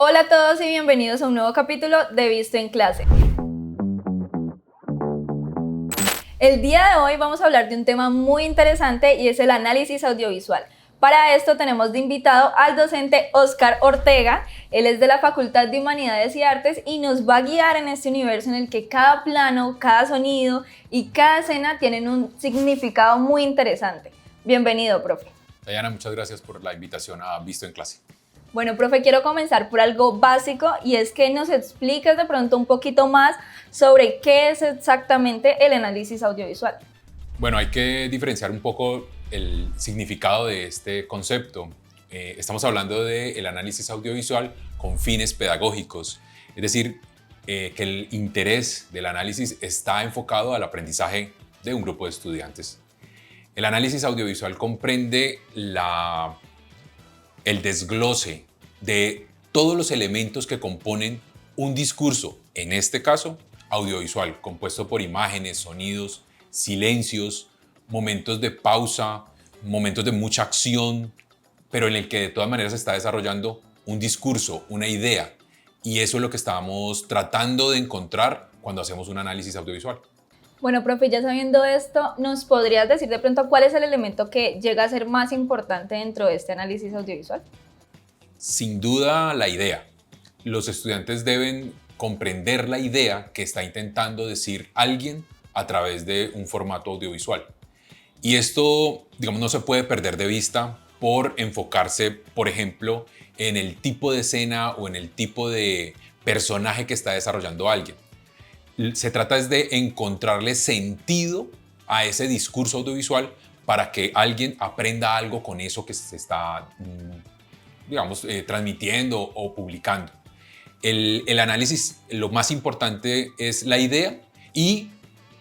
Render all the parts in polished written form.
Hola a todos y bienvenidos a un nuevo capítulo de Visto en Clase. El día de hoy vamos a hablar de un tema muy interesante y es el análisis audiovisual. Para esto tenemos de invitado al docente Óscar Ortega. Él es de la Facultad de Humanidades y Artes y nos va a guiar en este universo en el que cada plano, cada sonido y cada escena tienen un significado muy interesante. Bienvenido, profe. Dayana, muchas gracias por la invitación a Visto en Clase. Bueno, profe, quiero comenzar por algo básico y es que nos expliques de pronto un poquito más sobre qué es exactamente el análisis audiovisual. Bueno, hay que diferenciar un poco el significado de este concepto. Estamos hablando del análisis audiovisual con fines pedagógicos, es decir, que el interés del análisis está enfocado al aprendizaje de un grupo de estudiantes. El análisis audiovisual comprende el desglose de todos los elementos que componen un discurso, en este caso audiovisual, compuesto por imágenes, sonidos, silencios, momentos de pausa, momentos de mucha acción, pero en el que de todas maneras se está desarrollando un discurso, una idea, y eso es lo que estamos tratando de encontrar cuando hacemos un análisis audiovisual. Bueno, profe, ya sabiendo esto, ¿nos podrías decir de pronto cuál es el elemento que llega a ser más importante dentro de este análisis audiovisual? Sin duda, la idea. Los estudiantes deben comprender la idea que está intentando decir alguien a través de un formato audiovisual. Y esto, digamos, no se puede perder de vista por enfocarse, por ejemplo, en el tipo de escena o en el tipo de personaje que está desarrollando alguien. Se trata es de encontrarle sentido a ese discurso audiovisual para que alguien aprenda algo con eso que se está, digamos, transmitiendo o publicando. El análisis, lo más importante es la idea y,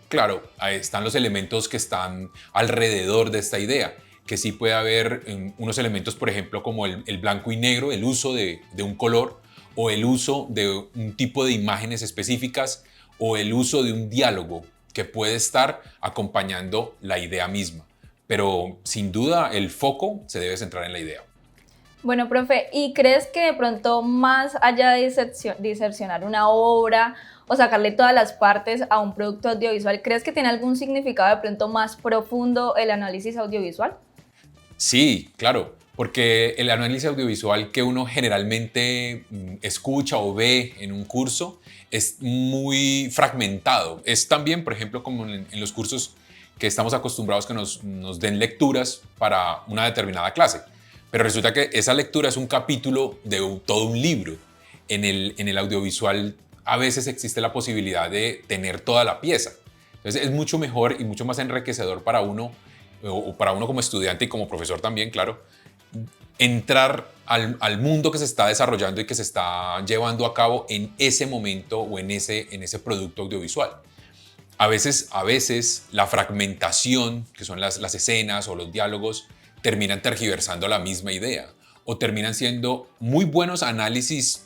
claro, ahí están los elementos que están alrededor de esta idea, que sí puede haber unos elementos, por ejemplo, como el blanco y negro, el uso de un color o el uso de un tipo de imágenes específicas o el uso de un diálogo que puede estar acompañando la idea misma. Pero sin duda el foco se debe centrar en la idea. Bueno, profe, ¿y crees que de pronto más allá de diseccionar una obra o sacarle todas las partes a un producto audiovisual, crees que tiene algún significado de pronto más profundo el análisis audiovisual? Sí, claro, porque el análisis audiovisual que uno generalmente escucha o ve en un curso es muy fragmentado. Es también, por ejemplo, como en los cursos que estamos acostumbrados que nos den lecturas para una determinada clase. Pero resulta que esa lectura es un capítulo de todo un libro. En el audiovisual a veces existe la posibilidad de tener toda la pieza. Entonces es mucho mejor y mucho más enriquecedor para uno, o para uno como estudiante y como profesor también, claro, entrar al mundo que se está desarrollando y que se está llevando a cabo en ese momento o en ese producto audiovisual. A veces la fragmentación, que son las escenas o los diálogos, terminan tergiversando la misma idea o terminan siendo muy buenos análisis,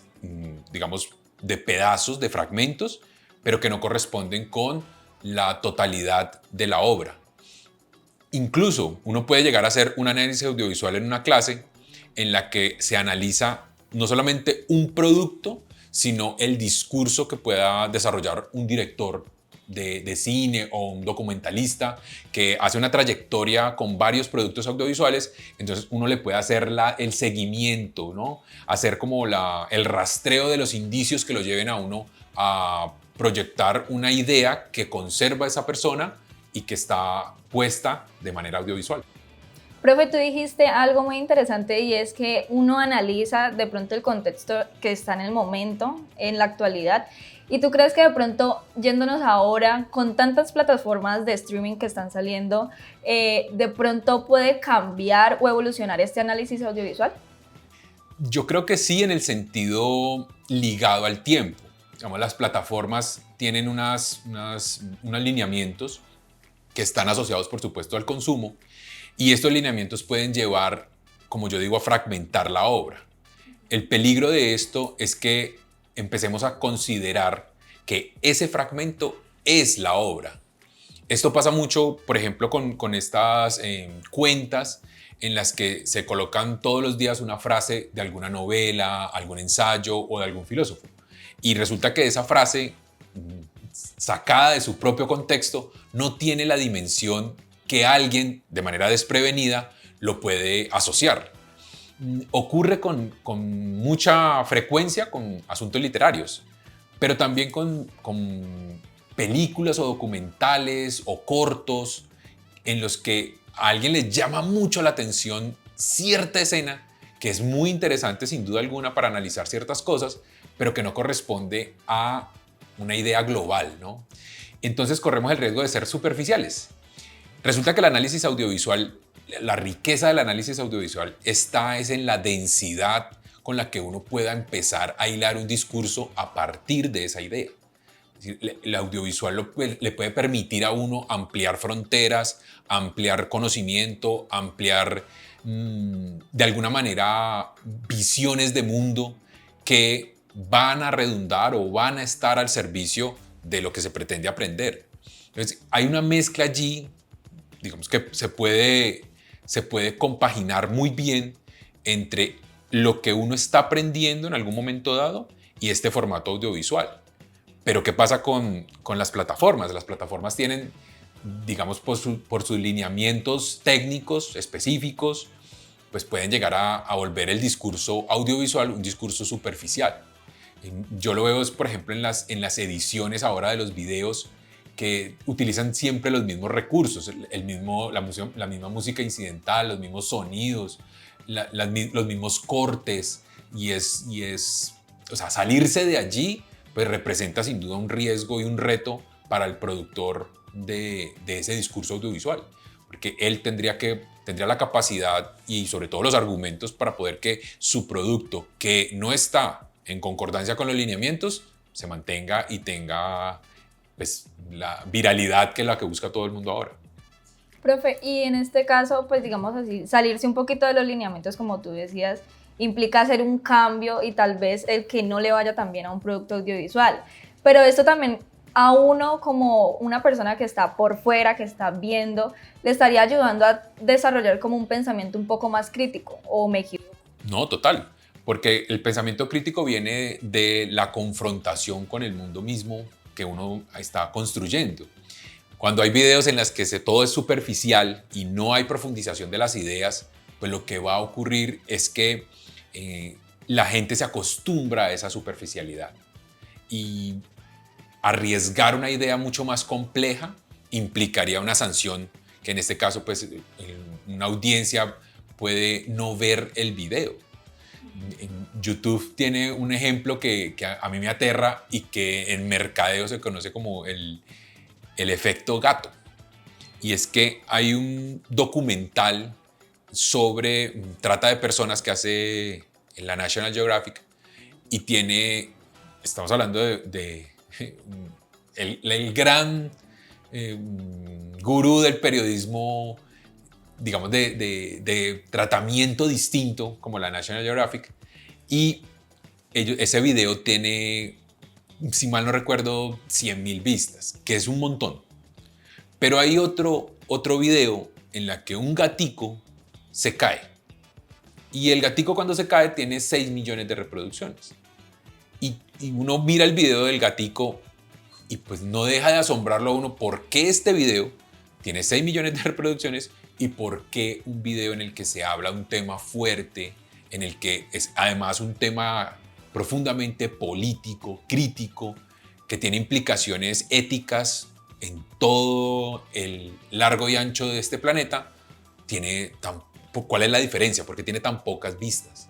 digamos, de pedazos, de fragmentos, pero que no corresponden con la totalidad de la obra. Incluso uno puede llegar a hacer un análisis audiovisual en una clase en la que se analiza no solamente un producto, sino el discurso que pueda desarrollar un director de cine o un documentalista que hace una trayectoria con varios productos audiovisuales. Entonces uno le puede hacer el seguimiento, ¿no? Hacer como el rastreo de los indicios que lo lleven a uno a proyectar una idea que conserva esa persona y que está puesta de manera audiovisual. Profe, tú dijiste algo muy interesante y es que uno analiza de pronto el contexto que está en el momento, en la actualidad. ¿Y tú crees que de pronto, yéndonos ahora, con tantas plataformas de streaming que están saliendo, de pronto puede cambiar o evolucionar este análisis audiovisual? Yo creo que sí, en el sentido ligado al tiempo. Digamos, las plataformas tienen unos lineamientos que están asociados, por supuesto, al consumo, y estos lineamientos pueden llevar, como yo digo, a fragmentar la obra. El peligro de esto es que empecemos a considerar que ese fragmento es la obra. Esto pasa mucho, por ejemplo, con estas cuentas en las que se colocan todos los días una frase de alguna novela, algún ensayo o de algún filósofo. Y resulta que esa frase, sacada de su propio contexto, no tiene la dimensión que alguien de manera desprevenida lo puede asociar. Ocurre con mucha frecuencia con asuntos literarios, pero también con películas o documentales o cortos en los que a alguien le llama mucho la atención cierta escena que es muy interesante sin duda alguna para analizar ciertas cosas, pero que no corresponde a una idea global, ¿no? Entonces corremos el riesgo de ser superficiales. Resulta que el análisis audiovisual, la riqueza del análisis audiovisual está en la densidad con la que uno pueda empezar a hilar un discurso a partir de esa idea. Es decir, el audiovisual le puede permitir a uno ampliar fronteras, ampliar conocimiento, ampliar de alguna manera visiones de mundo que van a redundar o van a estar al servicio de lo que se pretende aprender. Entonces, hay una mezcla allí, digamos que se puede compaginar muy bien entre lo que uno está aprendiendo en algún momento dado y este formato audiovisual. Pero ¿qué pasa con las plataformas? Las plataformas tienen, digamos, por sus lineamientos técnicos específicos, pues pueden llegar a volver el discurso audiovisual un discurso superficial. Yo lo veo, por ejemplo, en las ediciones ahora de los videos que utilizan siempre los mismos recursos, la misma música incidental, los mismos sonidos, los mismos cortes, y o sea, salirse de allí pues representa sin duda un riesgo y un reto para el productor de ese discurso audiovisual, porque él tendría la capacidad y sobre todo los argumentos para poder que su producto, que no está en concordancia con los lineamientos, se mantenga y tenga pues, la viralidad que es la que busca todo el mundo ahora. Profe, y en este caso, pues digamos así, salirse un poquito de los lineamientos, como tú decías, implica hacer un cambio y tal vez el que no le vaya tan bien a un producto audiovisual. Pero esto también a uno como una persona que está por fuera, que está viendo, le estaría ayudando a desarrollar como un pensamiento un poco más crítico, ¿o me equivoco? No, total, porque el pensamiento crítico viene de la confrontación con el mundo mismo que uno está construyendo. Cuando hay videos en los que todo es superficial y no hay profundización de las ideas, pues lo que va a ocurrir es que la gente se acostumbra a esa superficialidad. Y arriesgar una idea mucho más compleja implicaría una sanción que en este caso pues una audiencia puede no ver el video. En YouTube tiene un ejemplo que a mí me aterra y que en mercadeo se conoce como el efecto gato. Y es que hay un documental sobre trata de personas que hace en la National Geographic y estamos hablando de el gran gurú del periodismo, digamos, de tratamiento distinto como la National Geographic, y ese video tiene, si mal no recuerdo, 100.000 vistas, que es un montón. Pero hay otro video en la que un gatico se cae, y el gatico cuando se cae tiene 6 millones de reproducciones. Y uno mira el video del gatico y pues no deja de asombrarlo a uno por qué este video tiene 6 millones de reproducciones y por qué un video en el que se habla un tema fuerte, en el que es además un tema profundamente político, crítico, que tiene implicaciones éticas en todo el largo y ancho de este planeta, ¿cuál es la diferencia? ¿Por qué tiene tan pocas vistas?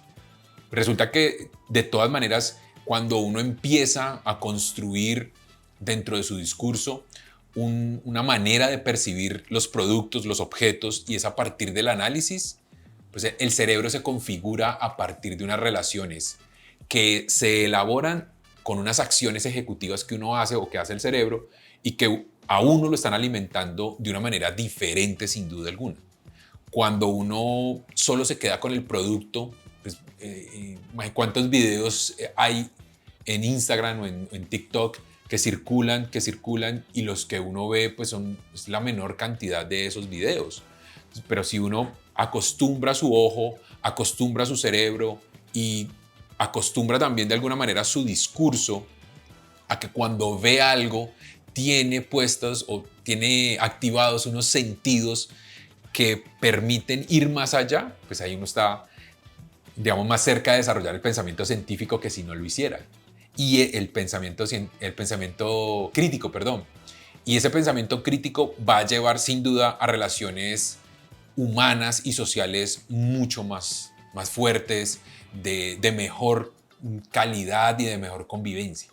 Resulta que de todas maneras, cuando uno empieza a construir dentro de su discurso una manera de percibir los productos, los objetos, y es a partir del análisis, pues el cerebro se configura a partir de unas relaciones que se elaboran con unas acciones ejecutivas que uno hace o que hace el cerebro y que a uno lo están alimentando de una manera diferente sin duda alguna. Cuando uno solo se queda con el producto, pues, ¿cuántos videos hay en Instagram o en TikTok que circulan y los que uno ve pues es la menor cantidad de esos videos? Pero si uno acostumbra su ojo, acostumbra su cerebro y acostumbra también de alguna manera su discurso a que cuando ve algo tiene puestos o tiene activados unos sentidos que permiten ir más allá, pues ahí uno está, digamos, más cerca de desarrollar el pensamiento científico que si no lo hiciera. Y el pensamiento crítico, perdón. Y ese pensamiento crítico va a llevar sin duda a relaciones humanas y sociales mucho más fuertes, de mejor calidad y de mejor convivencia.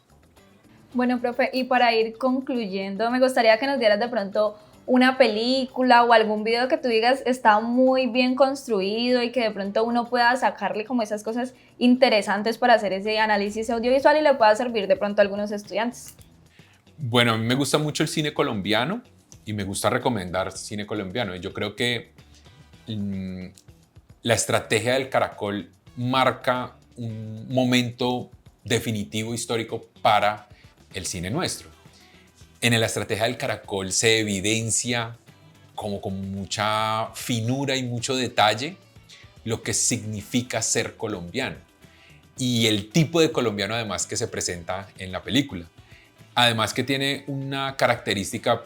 Bueno, profe, y para ir concluyendo, me gustaría que nos dieras de pronto una película o algún video que tú digas está muy bien construido y que de pronto uno pueda sacarle como esas cosas interesantes para hacer ese análisis audiovisual y le pueda servir de pronto a algunos estudiantes. Bueno, a mí me gusta mucho el cine colombiano y me gusta recomendar cine colombiano. Yo creo que la estrategia del Caracol marca un momento definitivo histórico para el cine nuestro. En la estrategia del Caracol se evidencia como con mucha finura y mucho detalle lo que significa ser colombiano y el tipo de colombiano además que se presenta en la película. Además que tiene una característica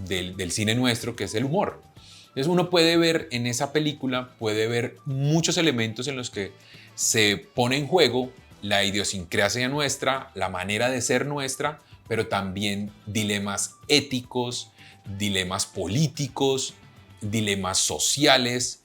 del cine nuestro que es el humor. Entonces uno puede ver en esa película, puede ver muchos elementos en los que se pone en juego la idiosincrasia nuestra, la manera de ser nuestra, pero también dilemas éticos, dilemas políticos, dilemas sociales,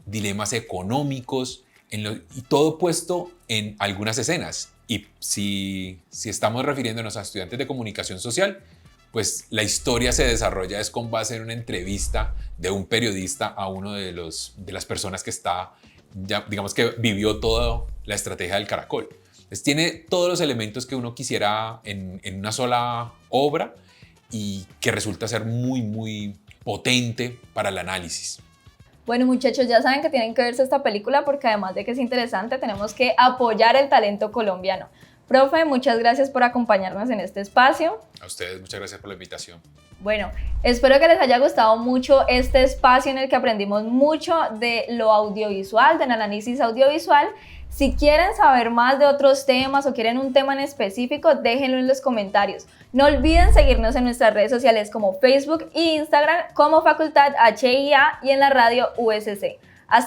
dilemas económicos, y todo puesto en algunas escenas. Y si estamos refiriéndonos a estudiantes de comunicación social, pues la historia se desarrolla es con base en una entrevista de un periodista a uno de las personas que está, ya, digamos que vivió toda la estrategia del Caracol. Entonces tiene todos los elementos que uno quisiera en una sola obra y que resulta ser muy, muy potente para el análisis. Bueno, muchachos, ya saben que tienen que verse esta película porque además de que es interesante, tenemos que apoyar el talento colombiano. Profe, muchas gracias por acompañarnos en este espacio. A ustedes, muchas gracias por la invitación. Bueno, espero que les haya gustado mucho este espacio en el que aprendimos mucho de lo audiovisual, del análisis audiovisual. Si quieren saber más de otros temas o quieren un tema en específico, déjenlo en los comentarios. No olviden seguirnos en nuestras redes sociales como Facebook e Instagram como Facultad HIA y en la radio USC.